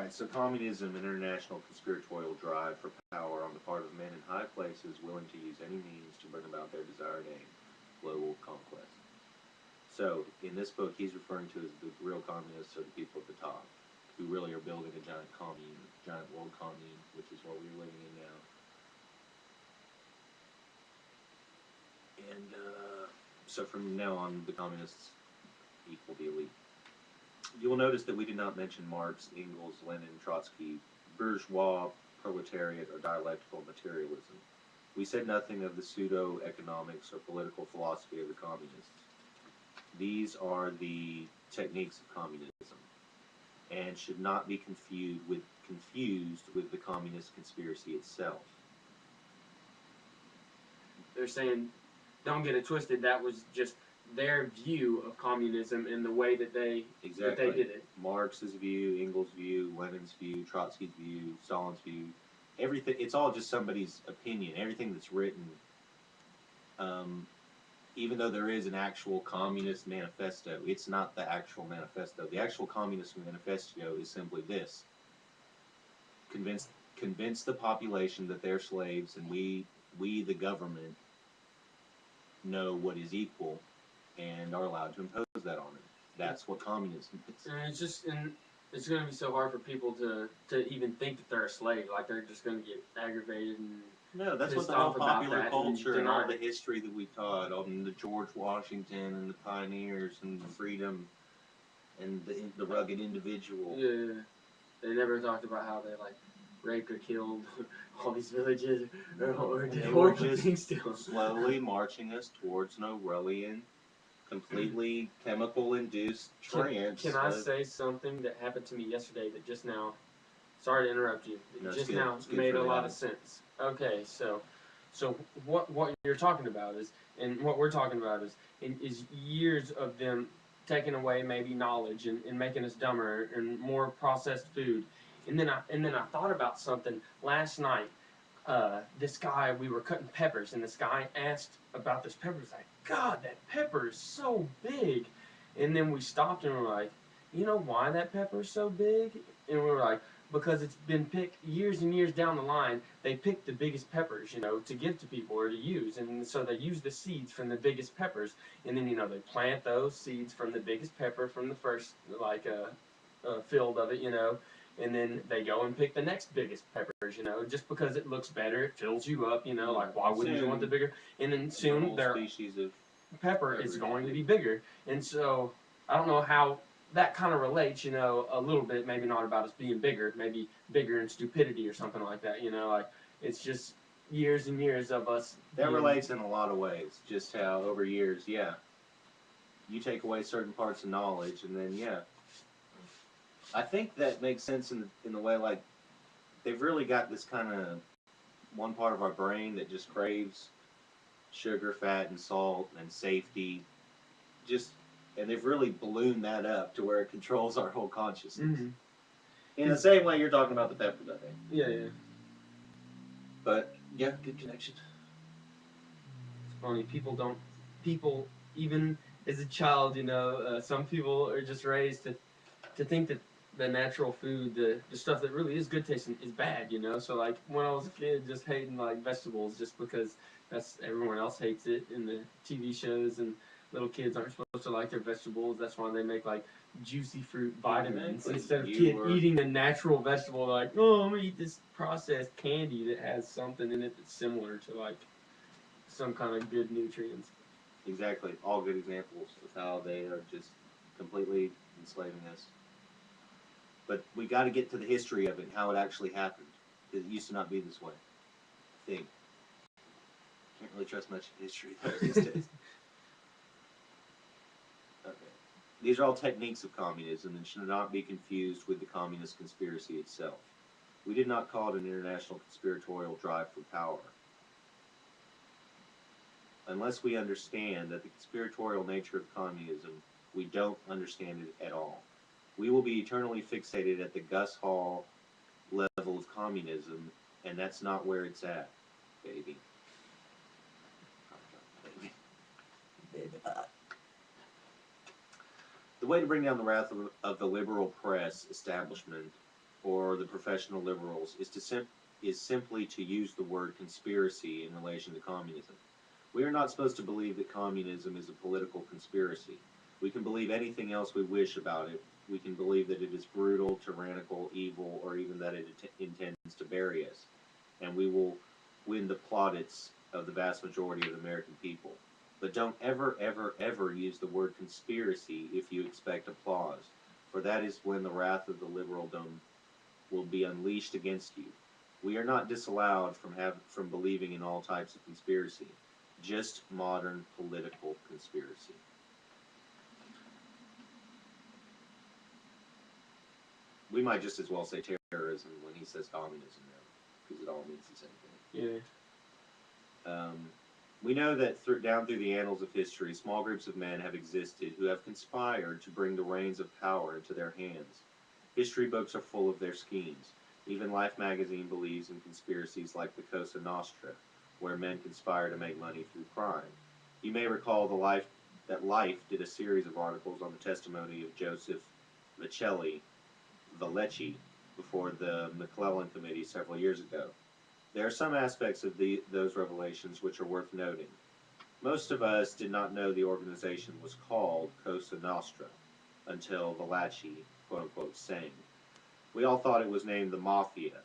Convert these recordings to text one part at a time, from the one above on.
Alright, so communism, an international conspiratorial drive for power on the part of men in high places willing to use any means to bring about their desired aim, global conquest. So, in this book, he's referring to as the real communists are the people at the top, who really are building a giant commune, giant world commune, which is what we're living in now. And so from now on, the communists equal the elite. You will notice that we did not mention Marx, Engels, Lenin, Trotsky, bourgeois, proletariat, or dialectical materialism. We said nothing of the pseudo-economics or political philosophy of the communists. These are the techniques of communism, and should not be confused with the communist conspiracy itself. They're saying, don't get it twisted, that was just their view of communism and the way that they did it. Marx's view, Engels' view, Lenin's view, Trotsky's view, Stalin's view, everything. It's all just somebody's opinion. Everything that's written, even though there is an actual communist manifesto, it's not the actual manifesto. The actual communist manifesto is simply this: convince the population that they're slaves, and we the government know what is equal and are allowed to impose that on them. That's what communism is. And it's going to be so hard for people to even think that they're a slave. Like, they're just going to get aggravated and no, that's what the whole popular culture and all the history that we taught on the George Washington and the pioneers and the freedom and the rugged individual. Yeah, they never talked about how they like raped or killed all these villages or did horrible things still. Slowly marching us towards an Orwellian, completely chemical-induced trance. Can I say something that happened to me yesterday that just now, sorry to interrupt you, just now made a lot of sense. Okay, so what you're talking about is, and what we're talking about is years of them taking away maybe knowledge and making us dumber and more processed food. And then I thought about something last night. This guy, we were cutting peppers, and this guy asked about this pepper. He's like, God, that pepper is so big. And then we stopped and we're like, you know why that pepper is so big? And we were like, because it's been picked years and years down the line. They picked the biggest peppers, you know, to give to people or to use. And so they use the seeds from the biggest peppers. And then, you know, they plant those seeds from the biggest pepper from the first, like, field of it, you know. And then they go and pick the next biggest peppers, you know, just because it looks better, it fills you up, you know, like, why wouldn't you want the bigger? And then soon their species of pepper is going to be bigger. And so I don't know how that kind of relates, you know, a little bit, maybe not about us being bigger, maybe bigger in stupidity or something like that, you know, like, it's just years and years of us. That relates in a lot of ways, just how over years, yeah, you take away certain parts of knowledge, and then, yeah, I think that makes sense in the way, like, they've really got this kind of one part of our brain that just craves sugar, fat, and salt, and safety, and they've really ballooned that up to where it controls our whole consciousness. Mm-hmm. In the same way you're talking about the peppers, I think. Yeah, yeah. But, yeah, good connection. It's funny, people, even as a child, you know, some people are just raised to think that the natural food, the stuff that really is good tasting, is bad, you know. So like when I was a kid, just hating like vegetables, just because that's everyone else hates it in the TV shows, and little kids aren't supposed to like their vegetables. That's why they make like juicy fruit vitamins instead of eating a natural vegetable. Like, oh, I'm gonna eat this processed candy that has something in it that's similar to like some kind of good nutrients. Exactly, all good examples of how they are just completely enslaving us. But we got to get to the history of it and how it actually happened. Because it used to not be this way. I think. Can't really trust much in history these days. Okay. These are all techniques of communism and should not be confused with the communist conspiracy itself. We did not call it an international conspiratorial drive for power. Unless we understand that the conspiratorial nature of communism, we don't understand it at all. We will be eternally fixated at the Gus Hall level of communism, and that's not where it's at, baby. The way to bring down the wrath of the liberal press establishment or the professional liberals is simply to use the word conspiracy in relation to communism. We are not supposed to believe that communism is a political conspiracy. We can believe anything else we wish about it. We can believe that it is brutal, tyrannical, evil, or even that it intends to bury us. And we will win the plaudits of the vast majority of the American people. But don't ever, ever, ever use the word conspiracy if you expect applause, for that is when the wrath of the liberaldom will be unleashed against you. We are not disallowed from believing in all types of conspiracy, just modern political conspiracy. We might just as well say terrorism when he says communism now, because it all means the same thing. Yeah. We know that down through the annals of history, small groups of men have existed who have conspired to bring the reins of power into their hands. History books are full of their schemes. Even Life magazine believes in conspiracies like the Cosa Nostra, where men conspire to make money through crime. You may recall that Life did a series of articles on the testimony of Joseph Vallecchi before the McClellan Committee several years ago. There are some aspects of those revelations which are worth noting. Most of us did not know the organization was called Cosa Nostra until Vallecchi, quote-unquote, sang. We all thought it was named the Mafia.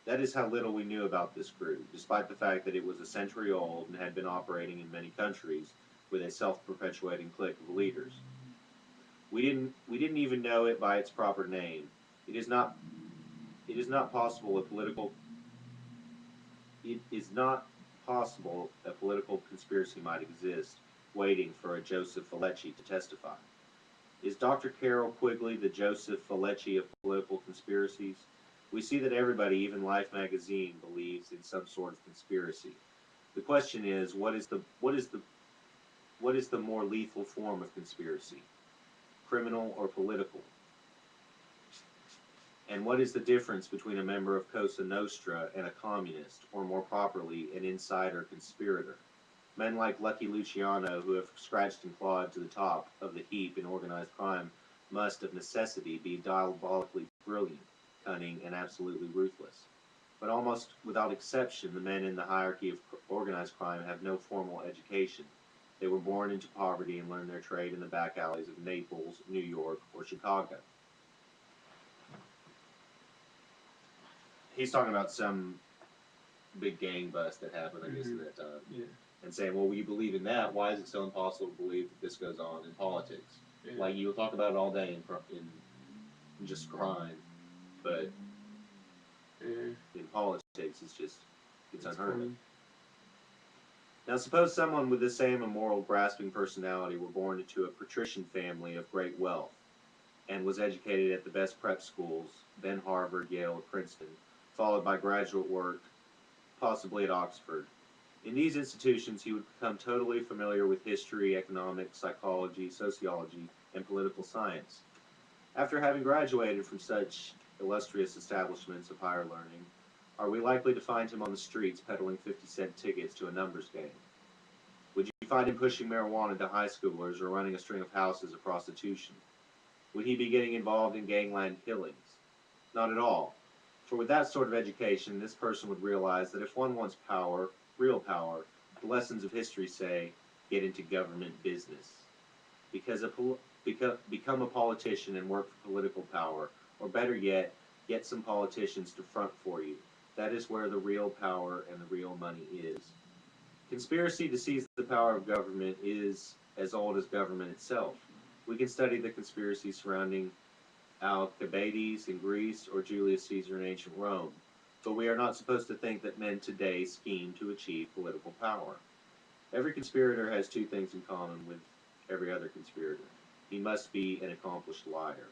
That is how little we knew about this group, despite the fact that it was a century old and had been operating in many countries with a self-perpetuating clique of leaders. We didn't even know it by its proper name. It is not possible a political conspiracy might exist, waiting for a Joseph Vallecchi to testify. Is Dr. Carroll Quigley the Joseph Vallecchi of political conspiracies? We see that everybody, even Life magazine, believes in some sort of conspiracy. The question is, what is the more lethal form of conspiracy? Criminal or political? And what is the difference between a member of Cosa Nostra and a communist, or more properly, an insider conspirator? Men like Lucky Luciano, who have scratched and clawed to the top of the heap in organized crime, must of necessity be diabolically brilliant, cunning, and absolutely ruthless. But almost without exception, the men in the hierarchy of organized crime have no formal education. They were born into poverty and learned their trade in the back alleys of Naples, New York, or Chicago. He's talking about some big gang bust that happened, I guess, at that time. Yeah. And saying, well, you believe in that, why is it so impossible to believe that this goes on in politics? Yeah. Like, you'll talk about it all day in just crime, but in politics, it's unheard of. Now, suppose someone with the same immoral, grasping personality were born into a patrician family of great wealth and was educated at the best prep schools, then Harvard, Yale, or Princeton, followed by graduate work, possibly at Oxford. In these institutions, he would become totally familiar with history, economics, psychology, sociology, and political science. After having graduated from such illustrious establishments of higher learning, are we likely to find him on the streets peddling 50-cent tickets to a numbers game? Would you find him pushing marijuana to high schoolers or running a string of houses of prostitution? Would he be getting involved in gangland killings? Not at all. For with that sort of education, this person would realize that if one wants power, real power, the lessons of history say, get into government business. Become a politician and work for political power, or better yet, get some politicians to front for you. That is where the real power and the real money is. Conspiracy to seize the power of government is as old as government itself. We can study the conspiracy surrounding Alcibiades in Greece or Julius Caesar in ancient Rome, but we are not supposed to think that men today scheme to achieve political power. Every conspirator has two things in common with every other conspirator. He must be an accomplished liar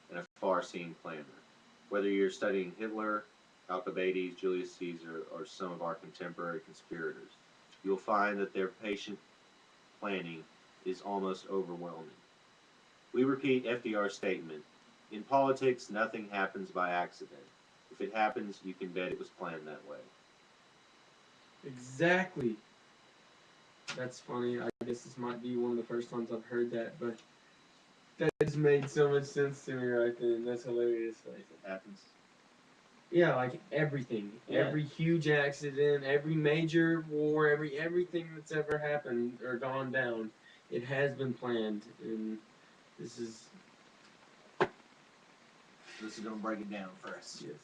and a far-seeing planner. Whether you're studying Hitler, Alcibiades, Julius Caesar, or some of our contemporary conspirators, you'll find that their patient planning is almost overwhelming. We repeat FDR's statement, in politics, nothing happens by accident. If it happens, you can bet it was planned that way. Exactly. That's funny. I guess this might be one of the first times I've heard that, but that just made so much sense to me right then. That's hilarious. If it happens, Yeah, like everything, every huge accident, every major war, everything that's ever happened or gone down, it has been planned, and this is This is gonna break it down for us. yes.